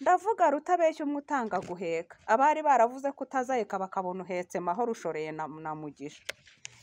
ndavuga rutabeshya umwe utanga guheka, abari baravuze ko utazaheka bakabona uhetse mahoro ushoreye na mugisha,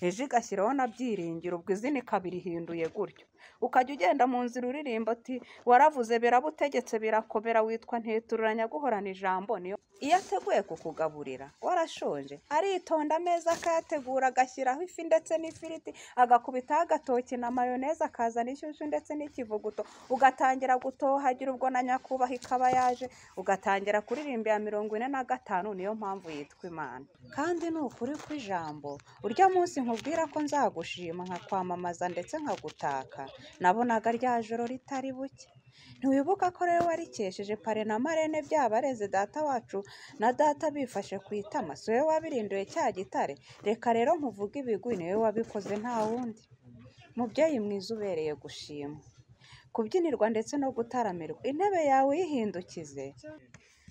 ejo igashyiraho na byiringiro, ubwo izina ikabirihinduye gutyo, ukajya ugenda mu nzira uririmba ati waravuze birabutegetse birakomera, witwa ntitururanya guhorana ijambo. Niyo iyo ateguye kukugaburira warashonje aritonda ameza akayategura, agashyiraho ifi ndetse n'ifiriti, agakubitaho agatoki na mayoneze, akazana inshyushyu ndetse n'ikivuguto, ugatangira gutohagira, ubwo na nyakubahwa ikaba yaje, ugatangira kuririmba ya 45. Niyo mpamvu yitwa Imana. Kandi ni ukuri kw'ijambo, urya munsi nkubwira ko nzagushima nkakwamamaza ndetse nkagutaka, nabonaga rya joro ritari buke. Ntiwibuka ko rero warikesheje pare na marene byabareze data wacu na data bifashe ku itama, si wowe wabirinduye cya gitare? Reka rero nkuvuge ibigwi, ni wowe wabikoze nta wundi. Mubyeyi mwiza ubereye gushimwa, kubyinirwa ndetse no gutaramirwa, intebe yawe uyihindukize.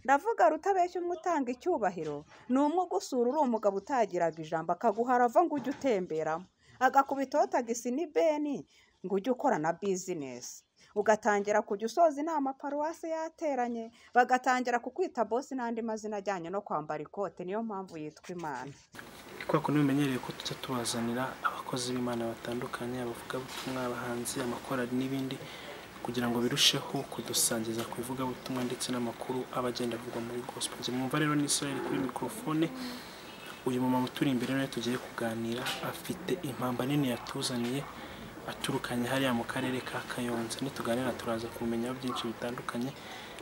Ndavuga rutabeshya umwe utanga icyubahiro, ni umwe ugusura uri umugabo utagiraga ijambo, akaguharava ngo ujye utemberamo, agakubitaho tagisi n'ibeni ngo ujye ukora na bizinesi, ugatangira kujya usoza inama paruwasi yateranye, bagatangira kukwita bosi n'andi mazina ajyanye no kwambara ikote. Niyo mpamvu yitwa Imana. Kwa kuntu bimenyereye ko tujya tubazanira abakozi b'Imana batandukanye, abavugabutumwa, abahanzi, amakorali n'ibindi, kugira ngo birusheho kudusangiza ku ivugabutumwa ndetse n'amakuru aba agenda avugwa muri gospel. Mwumva rero ni Israel kuri mikrofone. Uyu mumama uturi imbere nawe tugiye kuganira, afite impamba nini yatuzaniye aturukanye hariya mu karere ka Kayonza. Nituganira turaza kumenya byinshi bitandukanye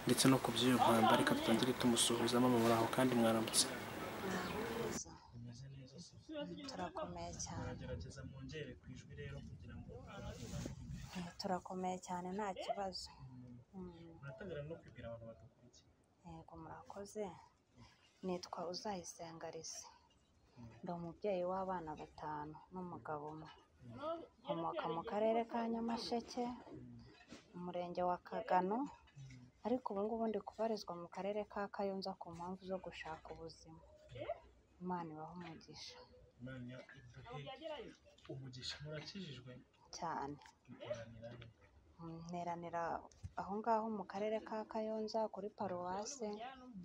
ndetse no kuby'iyo mpamba. Reka tutangire tumusuhuza. Mama muraho kandi mwaramutse? Turakomeye cyane, turakomeye cyane nta kibazo. Yego murakoze. Nitwa Uzayisenga Lise, ndi umubyeyi w'abana 5 n'umugabo umwe, nkomoka mu karere ka Nyamasheke, umurenge wa Kagano, ariko ubu ngubu ndi kubarizwa mu karere ka Kayonza ku mpamvu zo gushaka ubuzima. Imana ibahe umugisha. Umugisha murakijijwe cyane. Nteranira aho ngaho mu karere ka Kayonza kuri paruwase,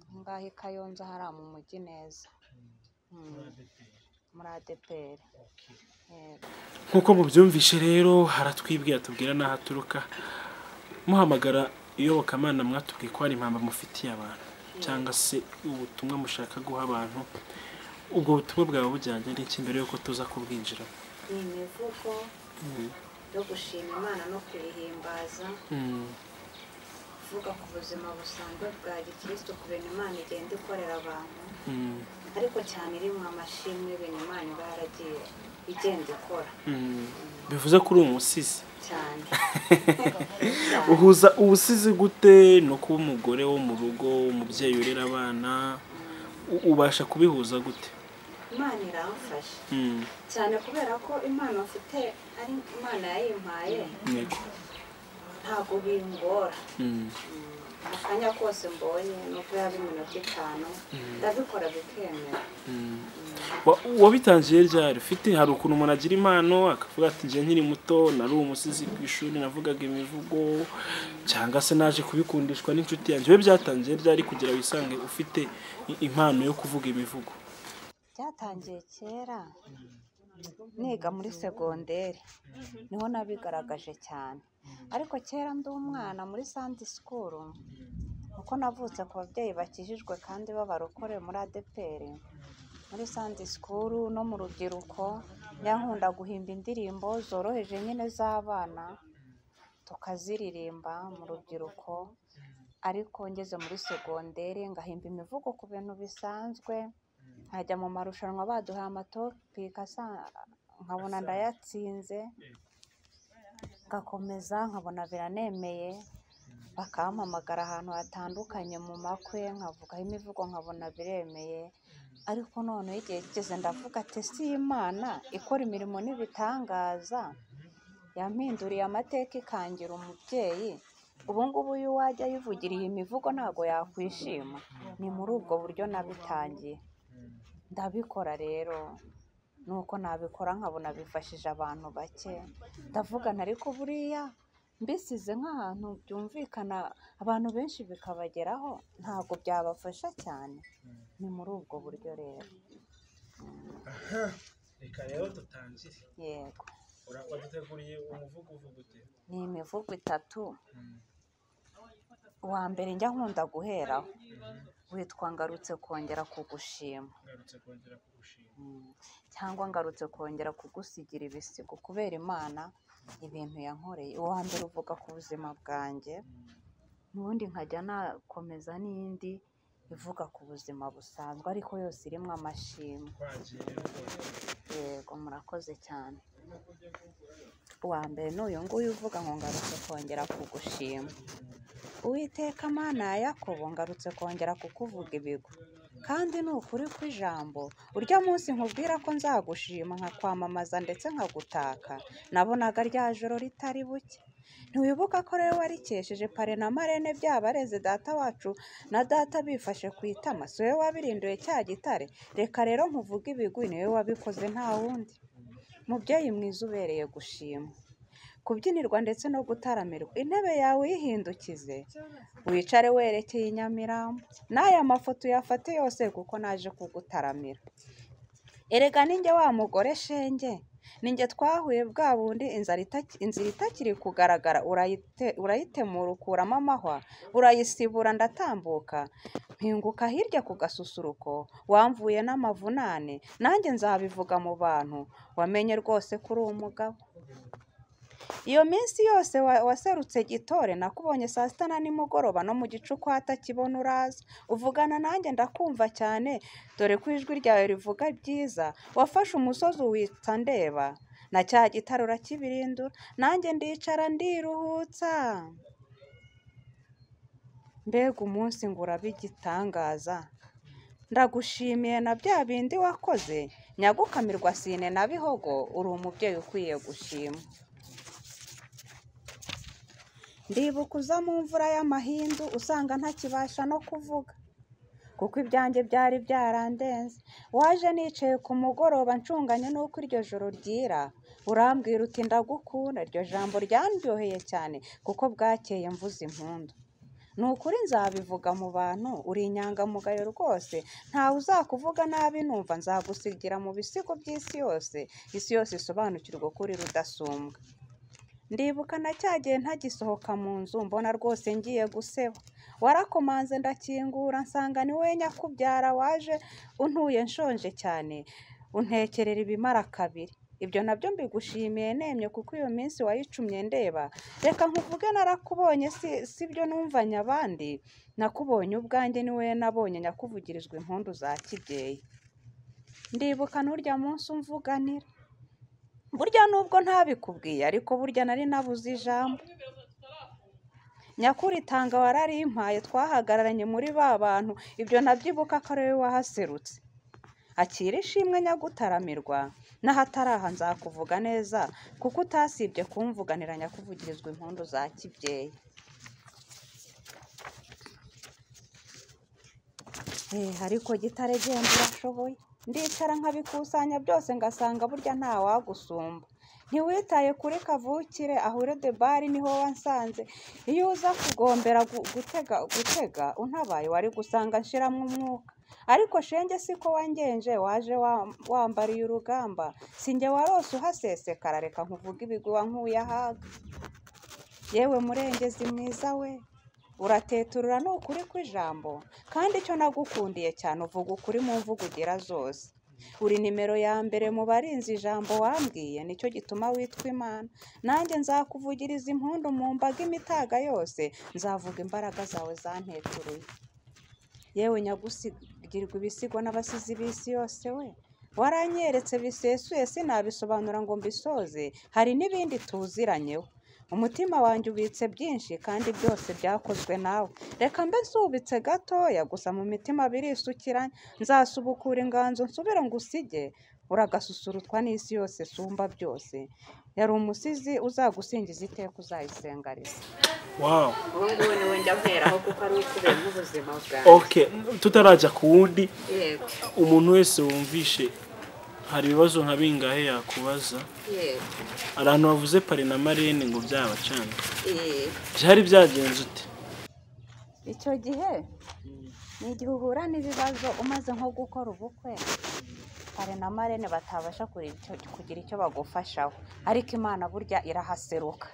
aho ngaho i Kayonza hariya mu mujyi neza, muri ADPR. Nk'uko mubyumvishe rero, haratwibwira atubwira n'aho aturuka. Muhamagara iyobokamana mwatubwiye ko hari impamba mufitiye abantu cyangwa se ubutumwa mushaka guha abantu. Ubwo butumwa bwawe bujyanye n'iki mbere yuko tuza kubwinjira? Ni imivugo yo gushima Imana no kuyihimbaza, kuvuga ku buzima busanzwe bwa gikristo, ku bintu Imana igenda ikorera abantu, ariko cyane rimwe amashimwe ibintu Imana iba yaragiye igenda ikora. Bivuze ko uri umusizi cyane. Uhuza ubusizi gute no kuba umugore wo mu rugo, umubyeyi urera abana, ubasha kubihuza gute? Imana iramfasha cyane kubera ko Imana mfite ari Imana yayimpaye, ntabwo bingora. Akanya kose mbonye nuko yaba iminota 5 ndabikora bikemera. Wabitangiye ryari? Ufite hari ukuntu umuntu agira impano akavuga ati nje nkiri muto nari umusizi ku ishuri navugaga imivugo, cyangwa se naje kubikundishwa n'inshuti yanjye? We byatangiye ryari kugira wisange ufite impano yo kuvuga imivugo? Byatangiye kera niga muri segonderi, niho nabigaragaje cyane, ariko kera ndi umwana muri Sunday school, uko navutse ku babyeyi bakijijwe kandi b'abarokore muri ADPR. Muri Sunday school no mu rubyiruko nkunda guhimba indirimbo zoroheje nyine z'abana tukaziririmba mu rubyiruko, ariko ngeze muri segonderi ngahimba imivugo ku bintu bisanzwe, nkajya mu marushanwa baduhaye amatopika nkabona ndayatsinze, ngakomeza nkabona biranemeye, bakampamagara ahantu hatandukanye mu makwe nkavugaho imivugo nkabona biremeye. Ariko none igihe kigeze ndavuga ati si Imana ikora imirimo n'ibitangaza yampinduriye amateka ikangira umubyeyi, ubu ngubu uyu wajya yivugira iyi mivugo ntago yakwishima. Ni muri ubwo buryo nabitangiye, ndabikora rero nuko nabikora nkabona bifashije abantu bake, ndavugana ariko buriya mbisize nk'ahantu byumvikana abantu benshi bikabageraho ntabwo byabafasha cyane, ni muri ubwo buryo rero. Reka rero dutangire. Yego, Waduteguriye umuvugo uvuga ute? ni imivugo 3. Uwa mbere njya nkunda guheraho witwa ngarutse kongera kugushima, Ngarutse kongera kugushima. cyangwa ngarutse kongera kugusigira ibisigo kubera Imana ibintu yankoreye. Uwa mbere uvuga ku buzima bwanjye, n'ubundi nkajya nakomeza n'indi ivuga ku buzima busanzwe ariko yose irimo amashimwe. Twagiye rero. Yego, murakoze cyane. Uwa mbere ni uyu nguyu uvuga ngo ngarutse kongera kugushima. Uwiteka Mana ya Yakobo, ngarutse kongera kukuvuga ibigwi, kandi ni ukuri kw'ijambo. Urya munsi nkubwira ko nzagushima nkakwamamaza ndetse nkagutaka, nabonaga rya joro ritari buke. Ntiwibuka ko rero warikesheje pare na marene byabareze data wacu na data bifashe ku itama? Si wowe wabirinduye cya gitare? Reka rero nkuvuge ibigwi, ni wowe wabikoze nta wundi. Mubyeyi mwiza ubereye gushima, kubyinirwa ndetse no gutaramirwa. Intebe yawe uyihindukize, wicare werekeye i Nyamirambo, n'aya mafoto uyafate yose kuko naje kugutaramira. Erega ninjye wa mugore shenge, ninjye twahuye bwa bundi inzira itakiri kugaragara, urayitemura ukuramo amahwa, urayisibura ndatambuka, mpinguka hirya ku gasusuruko, wamvuye n'amavunane, nanjye nzabivuga mu bantu, wamenye rwose ko uri umugabo. Iyo minsi yose waserutse gitore, nakubonye saa sita na nimugoroba, no mu gicuku hatakibona uraza, uvugana nanjye ndakumva cyane, dore ko ijwi ryawe rivuga byiza. Wafashe umusozi uwitsa ndeba, na cya gitare urakibirindura, nanjye ndicara ndiruhutsa. Mbega umunsi ngo urabe igitangaza, ndagushimiye na bya bindi wakoze, nyagukamirwa sine na bihogo, uri umubyeyi ukwiye gushima. Ndibuka uza mu mvura y'amahindu, usanga ntakibasha no kuvuga, kuko ibyanjye byari byarandenze. Waje nicaye ku mugoroba ncunganye n'uko iryo joro ryira, urambwira uti ndagukunda. Iryo jambo ryandyoheye cyane kuko bwakeye mvuze impundu. Ni ukuri nzabivuga mu bantu, uri inyangamugayo rwose, ntawe uzakuvuga nabi numva. Nzagusigira mu bisigo by'isi yose, isi yose isobanukirwa ko uri rudasumbwa. Ndibuka na cyagiye ntagisohoka mu nzu, mbona rwose ngiye guseba. Warakomanze ndakingura, nsanga ni wowe nyakubyara waje untuye nshonje cyane, untekerera ibimara kabiri. Ibyo nabyo mbigushimiye nemye kuko iyo minsi wayicumye ndeba. Reka nkuvuge narakubonye, si byo numvanye abandi, nakubonye ubwanjye, ni wowe nabonye nyakuvugirizwa impundu za kibyeyi. Ndibuka n'urya munsi umvuganira, burya nubwo ntabikubwiye ariko burya nari nabuze ijambo. Nyakuri tanga wararimpaye, twahagararanye muri ba bantu, ibyo nabyibuka ko ari wowe wahaserutse. Akira ishimwe nyagutaramirwa, n'ahataraha nzakuvuga neza kuko utasibye kumvuganira nyakuvugirizwa impundu za kibyeyi. Ariko gitare genda urashoboye. Ndicara nkabikusanya byose ngasanga burya nta wagusumba. Ntiwitaye kuri kavukire, ahure de bari niho wansanze. Iyo uza kugombera gutega untabaye, wari gusanga nshiramo umwuka. Ariko shenge siko wangenje, waje wambariye urugamba. Sinjye warose uhasesekara, reka nkuvuga ibigwi wankuye ahaga. Yewe murengezi mwiza we, urateturura ni ukuri kw'ijambo, kandi icyo nagukundiye cyane uvuga ukuri mu mvugo ugira zose. Uri nimero ya mbere mu barinzi ijambo wambwiye, nicyo gituma witwa Imana. Nanjye nzakuvugiriza impundu mu mbaga imitaga yose, nzavuga imbaraga zawe zanteturuye. Yewe nyagusigirwa ibisigo n'abasizi b'isi yose we, waranyeretse bisesuye sinabisobanura ngo mbisoze, hari n'ibindi tuziranyeho. Umutima wanjye ubitse byinshi kandi byose byakozwe nawe. Reka mbe nsubitse gatoya, gusa mu mitima birisukiranye. Nzasubukura inganzo nsubire ngusige, uragasusurutwa n'isi yose sumba byose. Yari umusizi uzagusingiza iteka uzayisengariza. Wow. Ubu ngubu niwe njya mperaho kuko ari ukubera ubuzima bwawe. Okay, tutarajya ku wundi. Yego. Umuntu wese wumvishe hari ibibazo nka bingahe yakubaza? yego. Hari ahantu wavuze pari na marene ngo byabacana, Eh, byari byagenze ute? icyo gihe ni igihe uhura n'ibibazo umaze nko gukora ubukwe, pare na marene batabasha kugira icyo bagufashaho, ariko Imana burya irahaseruka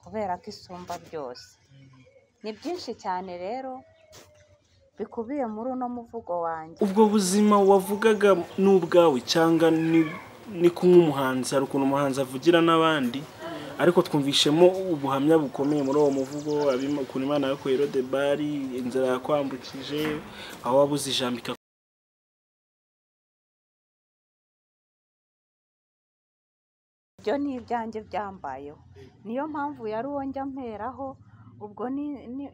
kubera ko isumba byose. Ni byinshi cyane rero bikubiye muri uno muvugo wanjye. Ubwo buzima wavugaga ni ubwawe cyangwa ni kumwe umuhanzi? Hari ukuntu umuhanzi avugira n'abandi, ariko twumvishemo ubuhamya bukomeye muri uwo muvugo, ukuntu Imana yakuye Lodebari, inzira yakwambukije, aho wabuze ijambo Ibyo ni ibyanjye byambayeho, niyo mpamvu yari uwo njya mperaho. Ubwo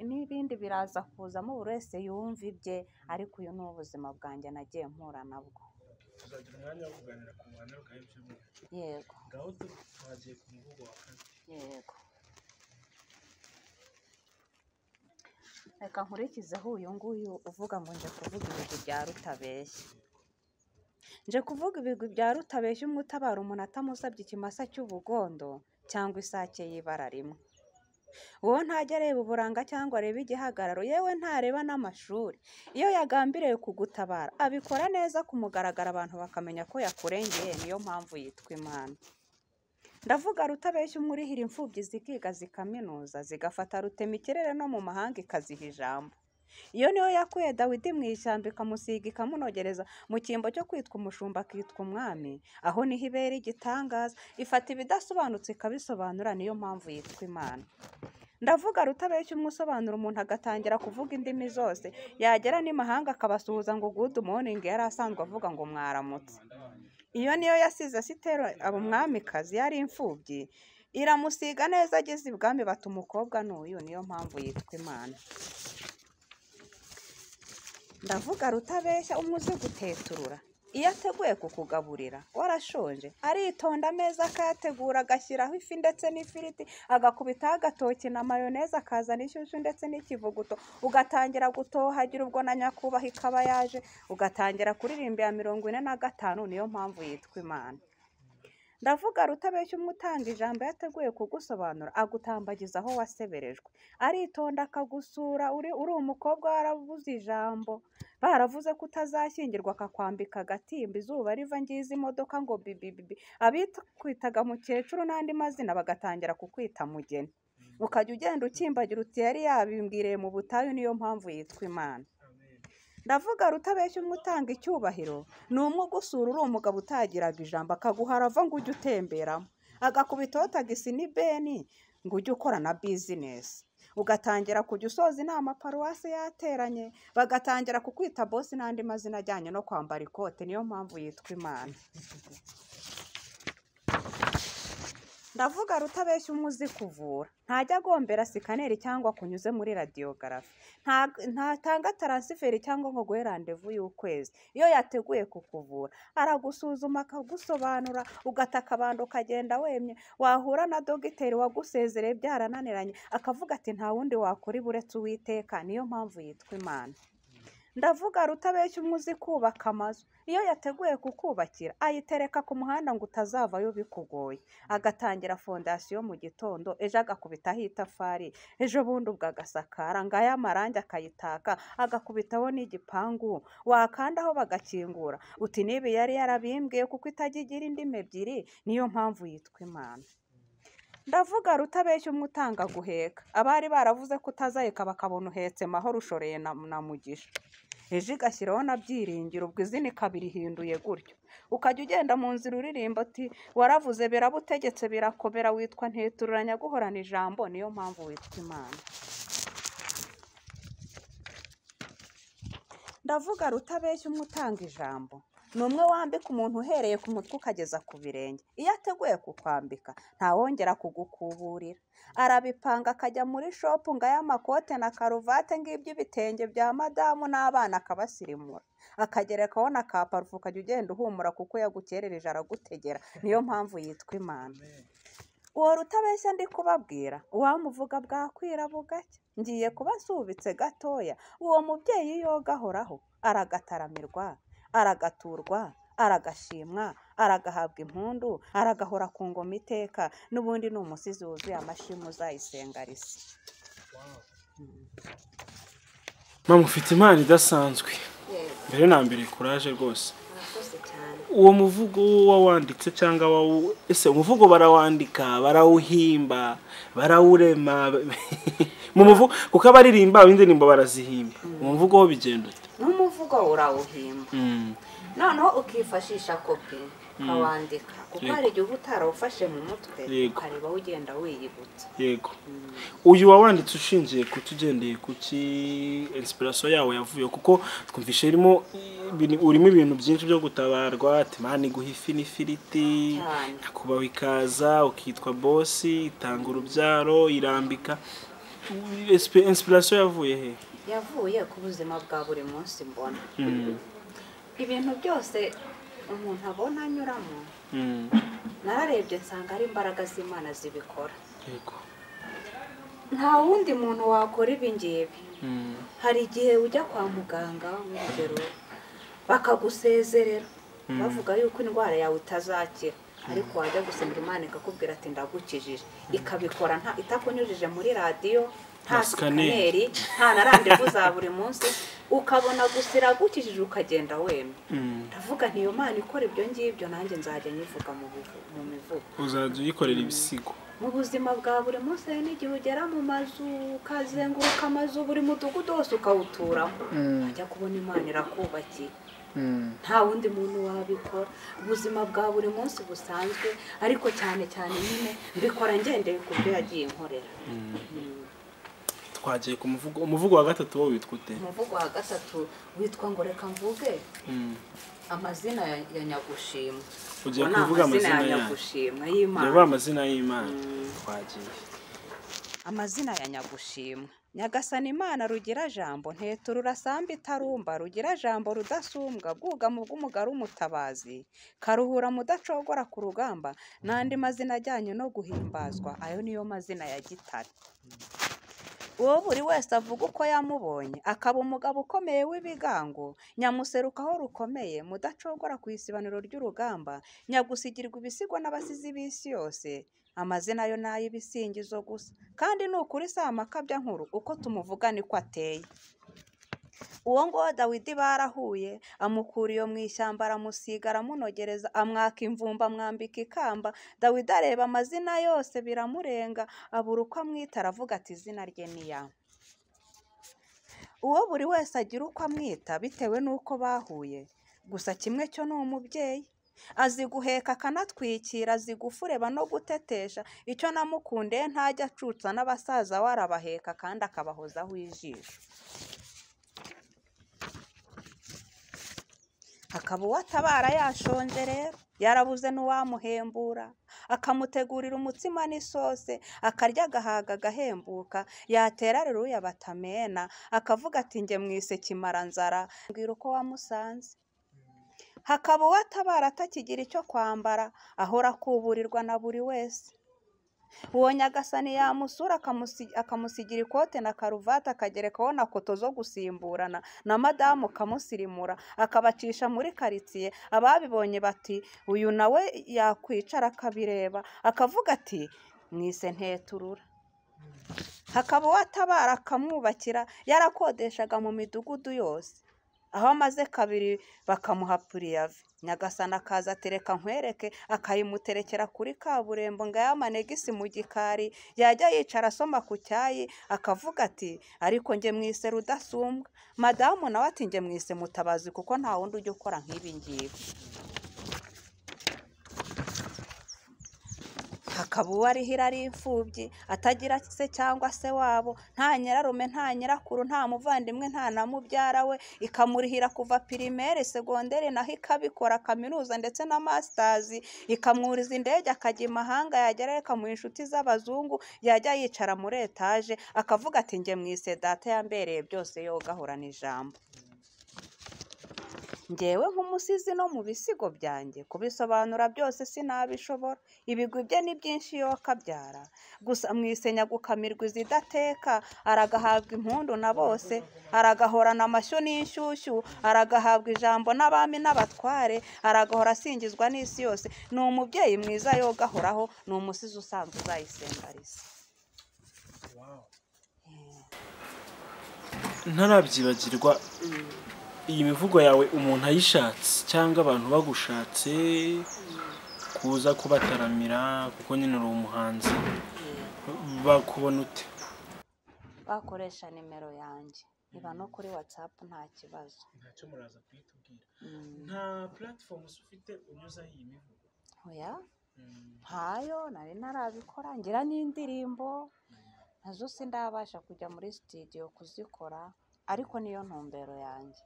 n'ibindi biraza kuzamo buri wese yumva ibye, ariko uyu ni ubuzima bwanjye nagiye mpura nabwo. tuzagira umwanya wo kuganira ku buhamya bwawe by'umwihariko. Yego. Ngaho twagiye ku muvugo wa kane. Yego. Reka nkurikizeho uyu nguyu uvuga ngo nje kuvuga ibigwi bya Rutabeshya. Nje kuvuga ibigwi bya Rutabeshya, umwe utabara umuntu atamusabye ikimasa cy'ubugondo cyangwa isake y'ibara rimwe. Uwo ntajya areba uburanga cyangwa areba igihagararo, yewe ntareba n'amashuri. Iyo yagambiriye kugutabara abikora neza ku mugaragaro, abantu bakamenya ko yakurengeye, niyo mpamvu yitwa Imana. Ndavuga Rutabeshya, umwe urihira imfubyi zikiga zikaminuza, zigafata rutemikirere no mu mahanga ikaziha ijambo. Iyo niyo yakuye Dawidi mu ishyamba ikamusiga ikamunogereza mu cyimbo cyo kwitwa umushumba akitwa umwami, aho niho ibera igitangaza, ifata ibidasobanutse ikabisobanura, niyo mpamvu yitwa Imana. Ndavuga Rutabeshya, umwe usobanura umuntu agatangira kuvuga indimi zose, yagera n'imahanga akabasuhuza ngo good morning, yari asanzwe avuga ngo mwaramutse. Iyo niyo yasize Asitero aba umwamikazi, yari imfubyi, iramusiga neza, ageze ibwami bata umukobwa n'uyu, niyo mpamvu yitwa Imana. Ndavuga Rutabeshya, umwe uzi guteturura. Iyo ateguye kukugaburira warashonje, aritonda ameza akayategura, agashyiraho ifi ndetse n'ifiriti, agakubitaho agatoki na mayoneze, akazana inshyushyu ndetse n'ikivuguto, ugatangira gutohagira. Ubwo na nyakubahwa ikaba yaje, ugatangira kuririmba ya 45, niyo mpamvu yitwa Imana. Ndavuga Rutabeshya, umwe utanga ijambo yateguye kugusobanura, agutambagiza aho waseberejwe, aritonda akagusura uri umukobwa warabuze ijambo, baravuze ko utazashyingirwa akakwambika agatimba, izuba riva ngize imodoka ngo bibibibi, abikwitaga mukecuru n'andi mazina bagatangira kukwita mugeni, ukajya ugenda ukimbagira uti yari yabimbwiriye mu butayu, niyo mpamvu yitwa Imana. Ndavuga Rutabeshya, umwe utanga icyubahiro, ni umwe ugusura uri umugabo utagiraga ijambo, akaguhara ava ngo ujye utemberamo, agakubitaho tagisi n'ibeni ngo ujye ukora na bizinesi, ugatangira kujya usoza inama paruwasi yateranye, bagatangira kukwita bosi n'andi mazina ajyanye no kwambara ikote, niyo mpamvu yitwa Imana. Ndavuga Rutabeshya, umwe uzi kuvura, ntajya agombera sikaneri cyangwa kunyuze muri radiyogarafi, ntatanga taransiferi cyangwa ngo guhe randevu y'ukwezi. Iyo yateguye kukuvura aragusuzuma akagusobanura, ugataka abantu ukagenda wemye, wahura na dogiteri wagusezereye byarananiranye akavuga ati nta wundi wakora buretse Uwiteka, niyo mpamvu yitwa Imana. Ndavuga Rutabeshya, umwe uzi kubaka amazu. Iyo yateguye kukubakira ayitereka ku muhanda ngo utazavayo bikugoye, agatangira fondasiyo mu gitondo, ejo agakubitaho itafari, ejo bundi ubwo agasakara, ngaya amarangi akayitaka, agakubitaho n'igipangu, wakandaho bagakingura, uti niba yari yarabimbwiye kuko itajya igira indimi ebyiri, niyo mpamvu yitwa Imana. Ndavuga Rutabeshya, umwe utanga guheka. Abari baravuze ko utazaheka bakabona uhetse mahoro ushoreye na mugisha, ejo igashyiraho na byiringiro, ubwo izina ikabirihinduye gutyo, ukajya ugenda mu nzira uririmba ati waravuze birabutegetse birakomera, witwa ntetururanya guhorana ijambo, niyo mpamvu witwa Imana. Ndavuga Rutabeshya, umwe utanga ijambo, ni umwe wambika umuntu uhereye ku mutwe ukageza ku birenge. Iyo ateguye kukwambika ntawongera kugukuburira, arabipanga akajya muri shopu ngaya amakote na karuvate ng'iby'ibitenge bya madamu n'abana akabasirimura, akagerekaho na ka parufu, ukajya ugenda uhumura kuko yagukerereje aragutegera, niyo mpamvu yitwa Imana. Uwo Rutabeshya ndi kubabwira, uwamuvuga bwakwira bugacya. Ngiye kuba nsubitse gatoya, uwo mubyeyi yoga ahoraho, aragataramirwa, aragaturwa, aragashimwa, aragahabwa impundu, aragahora ku ngoma iteka, n'ubundi ni umusizi wuzuye amashimwe uzayisenga risi. mama ufite impano idasanzwe. mbere na mbere kuraje rwose. Murakoze cyane. uwo muvugo wawanditse cyangwa ese umuvugo barawandika, barawuhimba, barawurema mu muvugo kuko abaririmba indirimbo barazihimba, umuvugo wo bigenda ute? N'umuvugo urawuhimba noneho ukifashisha kopi ukawandika kuko hari igihe uba utarawufashe mu mutwe ukareba ugenda wiyibutsa. Yego. uyu wawanditse ushingiye kutugendeye kuki inspiration yawe yavuye kuko twumvishe urimo ibintu byinshi byo gutabarwa, ati Imana iguha ifi n'ifiriti, kuba wikaza ukitwa boss, itanga urubyaro, irambika. Inspiration yavuye he? Yavuye ku buzima bwa buri munsi mbona. Ibintu byose umuntu abona anyuramo, nararebye nsanga ari imbaraga z'Imana zibikora. Yego. Nta wundi muntu wakora ibi ngibi. Hari igihe ujya kwa muganga urugero bakagusezerera bavuga yuko indwara yawe itazakira, ariko wajya gusenga Imana ikakubwira ati ndagukijije, ikabikora itakunyujije muri radiyo, nta sikaneri, nta na randevu za buri munsi, ukabona gusa iragukijije ukagenda wemye. Ndavuga nti iyo Mana ikora ibyo ngibyo nanjye nzajya nyivuga mu mivugo. Uzajya uyikorera ibisigo mu buzima bwa buri munsi. N'igihe ugera mu mazu ukazenguruka amazu buri mudugudu wose ukawuturamo, ajya kubona Imana irakubakiye. Nta wundi muntu wabikora. Ubuzima bwa buri munsi busanzwe, ariko cyane cyane nyine mbikora ngendeye ku byo yagiye inkorera. Twagiye ku umuvugo wa gatatu wo witwa ute? Umuvugo wa gatatu witwa ngo reka mvuge amazina ya Nyagushimwe. Ugiye kuvuga amazina ya Nyagushimwe y'Imana. Yaba amazina y'Imana. Twagiye. Amazina ya Nyagushimwe. Nyagasani Imana rugira jambo, ntetura urasamba itarumba, rugira jambo rudasumbwa, bwugamo bw'umugara umutabazi, karuhura mudacogora ku rugamba, n'andi mazina ajyanye no guhimbazwa, ayo niyo mazina ya Gitare. Uwo buri wese avuga uko yamubonye, akaba umugabo ukomeye w'ibigango, nyamuserukaho rukomeye, mudacogora ku isibaniro ry'urugamba, nyagusigirwa ibisigo n'abasizi b'isi yose, amazina yo n'ay'ibisingizo gusa, kandi ni ukuri si amakabya nkuru, uko tumuvuga niko ateye. Uwo ngo Dawidi barahuye, amukura iyo mu ishyamba aramusiga aramunogereza, amwaka imvumba amwambika ikamba, Dawidi areba amazina yose biramurenga, abura uko amwita aravuga ati izina rye ni ya. Uwo buri wese agira uko amwita bitewe n'uko bahuye, gusa kimwe cyo ni umubyeyi, azi guheka akanatwikira, azi gufureba no gutetesha, icyo namukundiye ntajya acutsa n'abasaza we arabaheka kandi akabahozaho ijisho. Akaba uwatabara yashonje rero, yarabuze n'uwamuhembura, akamutegurira umutsima n'isose, akarya agahaga agahembuka, yatera Haleluya batamena, akavuga ati njye mwise kimaranzara, mbwira uko wamusanze. Hakaba uwatabara atakigira icyo kwambara, ahora akuburirwa na buri wese. Uwo Nyagasani yamusura akamusigira ikote na karuvati, akagerekaho na koto zo gusimburana, na madamu kamusirimura, akabacisha muri karitsiye, ababibonye bati uyu nawe yakwicara akabireba, akavuga ati mwise nteturura. Hakaba uwatabara akamwubakira, yarakodeshaga mu midugudu yose, aho amaze kabiri bakamuha puriyave. Nyagasani akaza atereka nkwereke, akayimuterekera kuri kaburembo ngo ayamanegisi mu gikari, yajya yicara asoma ku cyayi, akavuga ati ariko njye mwise rudasumbwa. Madamu nawe ati njye mwise mutabazi kuko nta wundi ujya ukora nk'ibi ngibi. Hakaba uwarihira ari imfubyi, atagira se cyangwa se wabo, nta nyirarume nta nyirakuru nta muvandimwe nta na mubyara we, ikamurihira kuva pirimere segondere, naho ikabikora kaminuza ndetse na masters, ikamwuriza indege akajya imahanga, yagerayo ikamuha inshuti z'abazungu, yajya yicara muri etaje, akavuga ati njye mwise data yambereye byose, yo gahorana ijambo. Njyewe nk'umusizi no mu bisigo byanjye kubisobanura byose sinabishobora. Ibigwi bye ni byinshi yo kabyara, gusa mwisenya gukamirwa izidateka, aragahabwa impundu na bose, aragahorana amashyo n'inshyushyu, aragahabwa ijambo n'abami n'abatware, aragahora asingizwa n'isi yose. Ni umubyeyi mwiza yo gahoraho, ni umusizi usanzwe uzayisengariza. Ntarabyibagirwa iyi mivugo yawe umuntu ayishatse cyangwa abantu bagushatse kuza kubataramira kuko nyine uri umuhanzi bakubona ute? Bakoresha nimero yanjye iba no kuri WhatsApp nta kibazo. Ntacyo muraza kuyitubwira. Nta platform ufite unyuzaho iyi mivugo? Oya, ntayo, nari narabikora ngira n'indirimbo nazo sindabasha kujya muri studio kuzikora, ariko niyo ntumbero yanjye.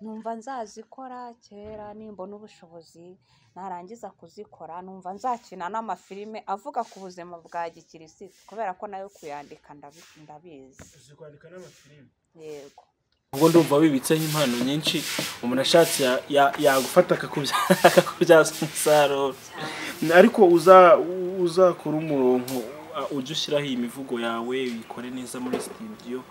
Numva nzazikora kera nimbona ubushobozi, narangiza kuzikora numva nzakina n'amafilime avuga ku buzima bwa gikirisitu, kubera ko nayo kuyandika ndabizi. Uzi kwandika n'amafilime? Yego. Ubwo ndumva wibitseho impano nyinshi, umuntu ashatse yagufata akakubyaza umusaruro. Ariko uzakora umurongo ujye ushyiraho iyi mivugo yawe, uyikore neza muri studio,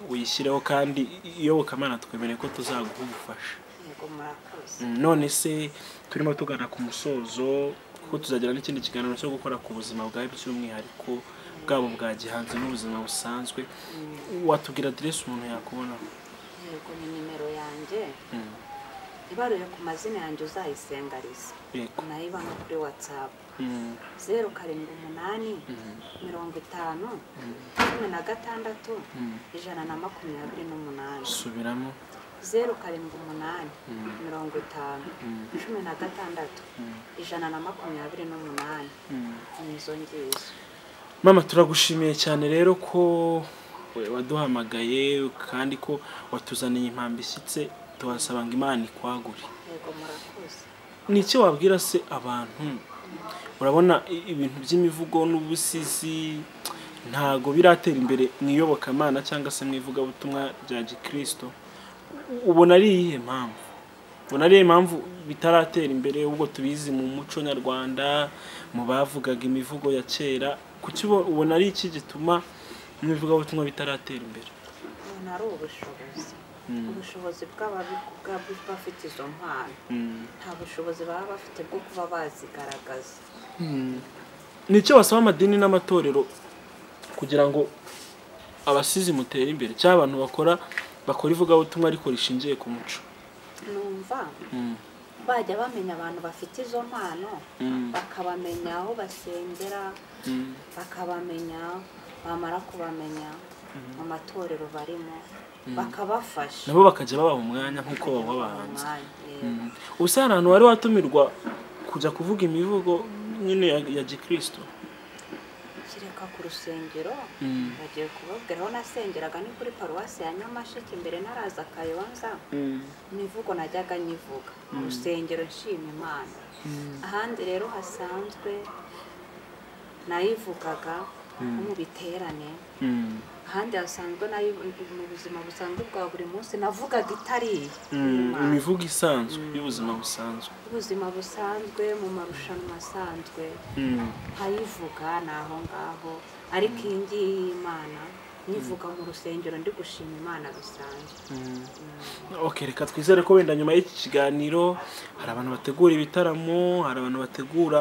uyishyireho, kandi iyobokamana twemereye ko tuzaguha ubufasha. Yego, murakoze. None se turimo tugana ku musozo, kuko tuzagira n'ikindi kiganiro cyo gukora ku buzima bwawe by'umwihariko bwabo bwa gihanzi n'ubuzima busanzwe, watubwira adresse umuntu yakubona? Yego, ni nimero yanjye ibaruye ku mazina yanjye uzayisengariza. Yego. Nayiba no kuri WhatsApp 078 50 16 128. Subiramo. 078 50 16 128. Nizo ngizo. Mama, turagushimiye cyane rero ko waduhamagaye kandi ko watuzaniye impambi ishyitse, tuhasaba ngo Imana ikwagure. Yego, murakoze. Ni iki wabwira se abantu? Urabona ibintu by'imivugo n'ubusizi ntago biratera imbere mu iyobokamana cyangwa se mu ivugabutumwa rya Gikristo. Ubona ari iyihe mpamvu? Ubona ari impamvu bitaratera imbere, ubwo tubizi mu muco nyarwanda, mu bavugaga imivugo ya kera? Kuki ubona ari iki gituma mu ivugabutumwa bitaratera imbere? Ubona ari ubushobozi. Ubushobozi bw'abafite izo mpano, nta bushobozi baba bafite bwo kuba bazigaragaza. Nicyo wasaba amadini n'amatorero kugira ngo abasizi mutere imbere, cyangwa abantu bakora ivugabutumwa ariko rishingiye ku muco? Numva bajya bamenya abantu bafite izo mpano, bakabamenya aho basengera, bakabamenya, bamara kubamenya mu matorero barimo bakabafasha, nabo bakajya babaha umwanya nk'uko baba bahanze. Ubusa ahantu wari watumirwa kujya kuvuga imivugo nyine ya Gikristo? Kireka ku rusengero bagiye kubabwira aho nasengeraga ni kuri paruwasi ya Nyamasheke, imbere naraza Kayonza. Imivugo najyaga nyivuga mu rusengero nshima Imana. Ahandi rero hasanzwe nayivugaga mu biterane, ahandi hasanzwe nayo mu buzima busanzwe bwa buri munsi navugaga itari imivugo isanzwe y'ubuzima busanzwe, ubuzima busanzwe mu marushanwa asanzwe nkayivuga naho ngaho. Ariko iyi ngiyi y'Imana nivuga mu rusengero ndi gushima Imana bisanzwe. Okay, reka twizere ko wenda nyuma y'iki kiganiro hari abantu bategura ibitaramo, hari abantu bategura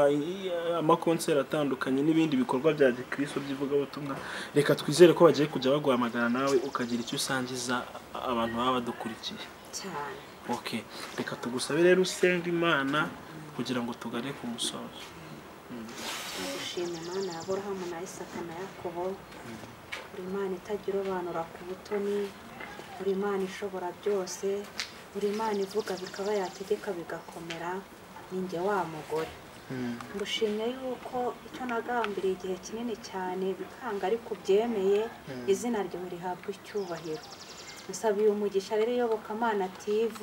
amakonseri atandukanye n'ibindi bikorwa bya Gikristo by'ivugabutumwa. Reka twizere ko bagiye kujya baguhamagara nawe ukagira icyo usangiza abantu baba badukurikiye cyane. Okay, reka tugusabe rero usenga Imana kugira ngo tugane ku musozo. Gushima Imana ya Aburahamu na Isaka na Yakobo, uri Imana itagira ubanura ku butoni, uri Imana ishobora byose, uri Imana ivuga bikaba yategeka bigakomera. Ninjye wa mugore ngushimye yuko icyo nagambiriye igihe kinini cyane bikanga ariko byemeye, izina ryawe rihabwa icyubahiro. Musabiye umugisha rero Iyobokamana TV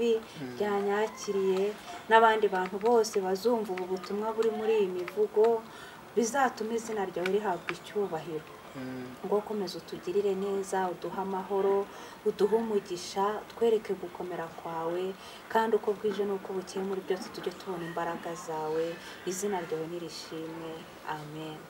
byanyakiriye n'abandi bantu bose bazumva ubu butumwa buri muri iyi mivugo, bizatuma izina ryawe rihabwa icyubahiro. ngo komeza utugirire neza, uduha amahoro, uduhe umugisha, twereke gukomera kwawe, kandi uko bwije n'uko bukeye muri byose tujye tubona imbaraga zawe. Izina ryawe nirishimwe, amen.